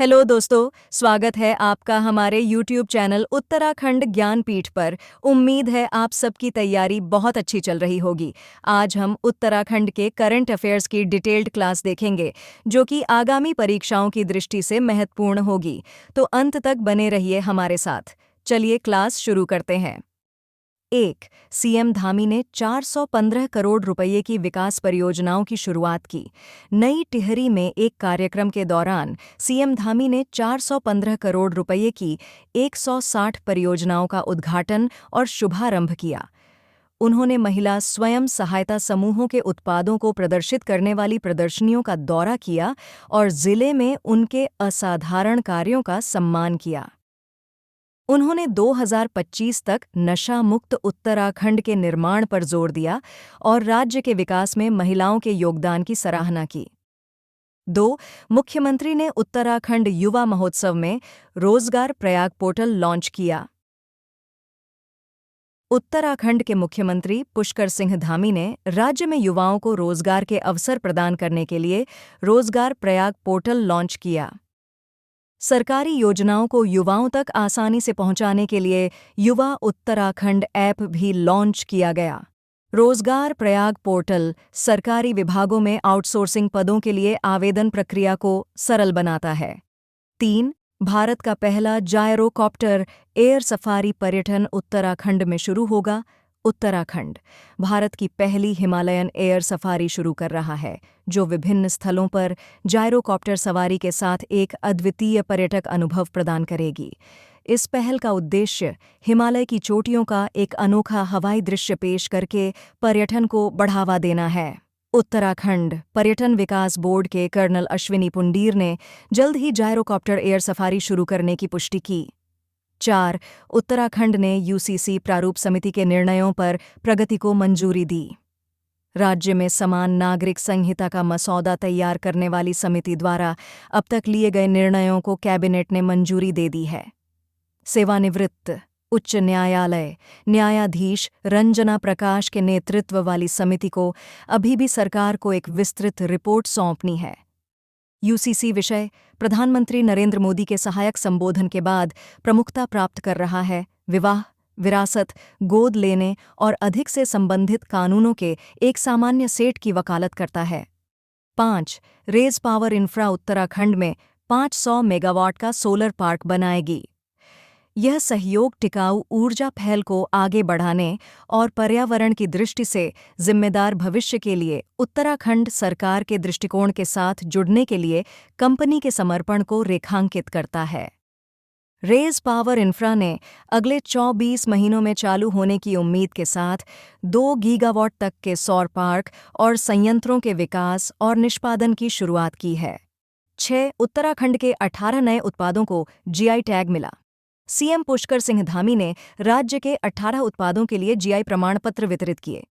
Hello दोस्तों, स्वागत है आपका हमारे YouTube चैनल उत्तराखंड ज्ञानपीठ पर। उम्मीद है आप सबकी तैयारी बहुत अच्छी चल रही होगी। आज हम उत्तराखंड के करंट अफेयर्स की डिटेल्ड क्लास देखेंगे, जो कि आगामी परीक्षाओं की दृष्टि से महत्वपूर्ण होगी। तो अंत तक बने रहिए हमारे साथ। चलिए क्लास शुरू करते हैं। 1. सीएम धामी ने 415 करोड़ रुपये की विकास परियोजनाओं की शुरुआत की। नई टिहरी में एक कार्यक्रम के दौरान सीएम धामी ने 415 करोड़ रुपये की 160 परियोजनाओं का उद्घाटन और शुभारंभ किया। उन्होंने महिला स्वयं सहायता समूहों के उत्पादों को प्रदर्शित करने वाली प्रदर्शनियों का दौरा किया और जिले में उनके असाधारण कार्यों का सम्मान किया। उन्होंने 2025 तक नशा मुक्त उत्तराखंड के निर्माण पर जोर दिया और राज्य के विकास में महिलाओं के योगदान की सराहना की। 2. मुख्यमंत्री ने उत्तराखंड युवा महोत्सव में रोजगार प्रयाग पोर्टल लॉन्च किया। उत्तराखंड के मुख्यमंत्री पुष्कर सिंह धामी ने राज्य में युवाओं को रोजगार के अवसर प्रदान करने के लिए रोजगार प्रयाग पोर्टल लॉन्च किया। सरकारी योजनाओं को युवाओं तक आसानी से पहुंचाने के लिए युवा उत्तराखंड ऐप भी लॉन्च किया गया। रोजगार प्रयाग पोर्टल सरकारी विभागों में आउटसोर्सिंग पदों के लिए आवेदन प्रक्रिया को सरल बनाता है। 3. भारत का पहला जायरोकॉप्टर एयर सफारी पर्यटन उत्तराखंड में शुरू होगा। उत्तराखंड भारत की पहली हिमालयन एयर सफारी शुरू कर रहा है, जो विभिन्न स्थलों पर जायरोकॉप्टर सवारी के साथ एक अद्वितीय पर्यटक अनुभव प्रदान करेगी। इस पहल का उद्देश्य हिमालय की चोटियों का एक अनोखा हवाई दृश्य पेश करके पर्यटन को बढ़ावा देना है। उत्तराखंड पर्यटन विकास बोर्ड के कर्नल अश्विनी पुंडीर ने जल्द ही जायरोकॉप्टर एयर सफारी शुरू करने की पुष्टि की। 4. उत्तराखंड ने यूसीसी प्रारूप समिति के निर्णयों पर प्रगति को मंजूरी दी। राज्य में समान नागरिक संहिता का मसौदा तैयार करने वाली समिति द्वारा अब तक लिए गए निर्णयों को कैबिनेट ने मंजूरी दे दी है। सेवानिवृत्त उच्च न्यायालय न्यायाधीश रंजना प्रकाश के नेतृत्व वाली समिति को अभी भी सरकार को एक विस्तृत रिपोर्ट सौंपनी है। यूसीसी विषय प्रधानमंत्री नरेंद्र मोदी के सहायक संबोधन के बाद प्रमुखता प्राप्त कर रहा है। विवाह, विरासत, गोद लेने और अधिक से संबंधित कानूनों के एक सामान्य सेट की वकालत करता है। 5. रेज पावर इंफ्रा उत्तराखंड में 500 मेगावाट का सोलर पार्क बनाएगी। यह सहयोग टिकाऊ ऊर्जा पहल को आगे बढ़ाने और पर्यावरण की दृष्टि से जिम्मेदार भविष्य के लिए उत्तराखंड सरकार के दृष्टिकोण के साथ जुड़ने के लिए कंपनी के समर्पण को रेखांकित करता है। रेज पावर इंफ्रा ने अगले 24 महीनों में चालू होने की उम्मीद के साथ 2 गीगावाट तक के सौर पार्क और संयंत्रों के विकास और निष्पादन की शुरुआत की है। 6. उत्तराखंड के 18 नए उत्पादों को जीआई टैग मिला। सीएम पुष्कर सिंह धामी ने राज्य के 18 उत्पादों के लिए जीआई प्रमाण पत्र वितरित किए।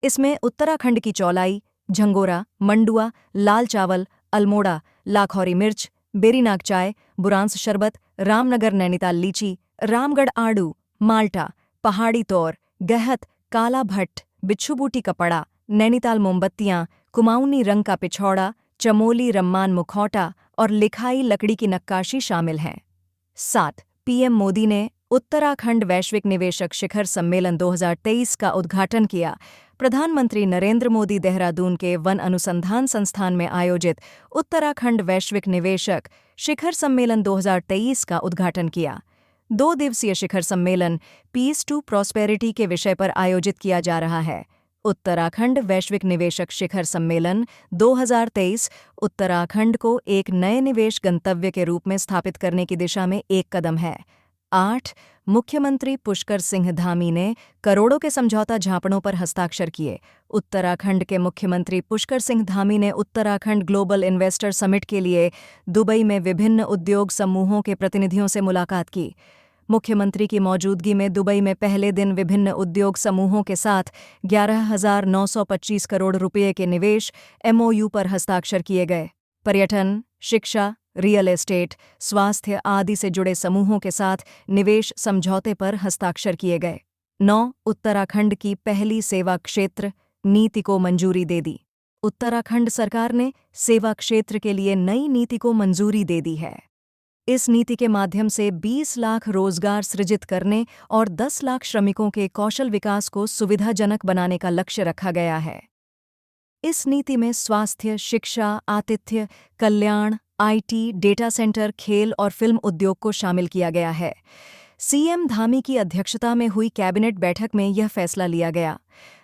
इसमें उत्तराखंड की चौलाई, झंगोरा, मंडुआ, लाल चावल, अल्मोड़ा, लाखौरी मिर्च, बेरीनाग चाय, बुरांस शरबत, रामनगर नैनीताल लीची, रामगढ़ आड़ू, माल्टा, पहाड़ी तौर, गहत, काला भट्ट, बिच्छूबूटी कपड़ा, नैनीताल मोमबत्तियां, कुमाऊनी रंग का पिछौड़ा, चमोली रम्मान मुखौटा और लिखाई लकड़ी की नक्काशी शामिल हैं। 7. पीएम मोदी ने उत्तराखंड वैश्विक निवेशक शिखर सम्मेलन 2023 का उद्घाटन किया। प्रधानमंत्री नरेंद्र मोदी देहरादून के वन अनुसंधान संस्थान में आयोजित उत्तराखंड वैश्विक निवेशक शिखर सम्मेलन 2023 का उद्घाटन किया। 2 दिवसीय शिखर सम्मेलन पीस टू प्रॉस्पेरिटी के विषय पर आयोजित किया जा रहा है। उत्तराखंड वैश्विक निवेशक शिखर सम्मेलन 2023 उत्तराखंड को एक नए निवेश गंतव्य के रूप में स्थापित करने की दिशा में एक कदम है। 8. मुख्यमंत्री पुष्कर सिंह धामी ने करोड़ों के समझौता ज्ञापनों पर हस्ताक्षर किए। उत्तराखंड के मुख्यमंत्री पुष्कर सिंह धामी ने उत्तराखंड ग्लोबल इन्वेस्टर समिट के लिए दुबई में विभिन्न उद्योग समूहों के प्रतिनिधियों से मुलाकात की। मुख्यमंत्री की मौजूदगी में दुबई में पहले दिन विभिन्न उद्योग समूहों के साथ 11,925 करोड़ रुपये के निवेश एमओयू पर हस्ताक्षर किए गए। पर्यटन, शिक्षा, रियल एस्टेट, स्वास्थ्य आदि से जुड़े समूहों के साथ निवेश समझौते पर हस्ताक्षर किए गए। 9. उत्तराखंड की पहली सेवा क्षेत्र नीति को मंजूरी दे दी। उत्तराखंड सरकार ने सेवा क्षेत्र के लिए नई नीति को मंजूरी दे दी है। इस नीति के माध्यम से 20 लाख रोजगार सृजित करने और 10 लाख श्रमिकों के कौशल विकास को सुविधाजनक बनाने का लक्ष्य रखा गया है। इस नीति में स्वास्थ्य, शिक्षा, आतिथ्य, कल्याण, आईटी, डेटा सेंटर, खेल और फिल्म उद्योग को शामिल किया गया है। सीएम धामी की अध्यक्षता में हुई कैबिनेट बैठक में यह फैसला लिया गया।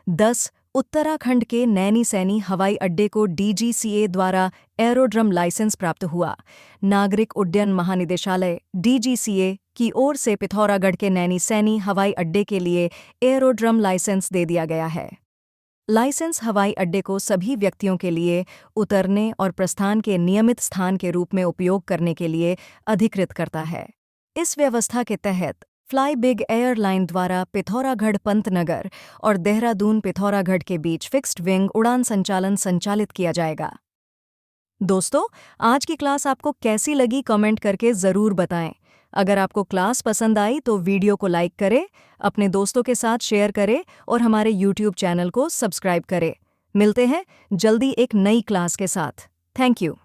10. उत्तराखंड के नैनीसैनी हवाई अड्डे को डीजीसीए द्वारा एरोड्रम लाइसेंस प्राप्त हुआ। नागरिक उड्डयन महानिदेशालय डीजीसीए की ओर से पिथौरागढ़ के नैनीसैनी हवाई अड्डे के लिए एरोड्रम लाइसेंस दे दिया गया है। लाइसेंस हवाई अड्डे को सभी व्यक्तियों के लिए उतरने और प्रस्थान के नियमित स्थान के रूप में उपयोग करने के लिए अधिकृत करता है। इस व्यवस्था के तहत फ्लाई बिग एयरलाइन द्वारा पिथौरागढ़ पंतनगर और देहरादून पिथौरागढ़ के बीच फिक्स्ड विंग उड़ान संचालन संचालित किया जाएगा। दोस्तों, आज की क्लास आपको कैसी लगी कमेंट करके ज़रूर बताएं। अगर आपको क्लास पसंद आई तो वीडियो को लाइक करें, अपने दोस्तों के साथ शेयर करें और हमारे YouTube चैनल को सब्सक्राइब करें। मिलते हैं जल्दी एक नई क्लास के साथ। Thank you.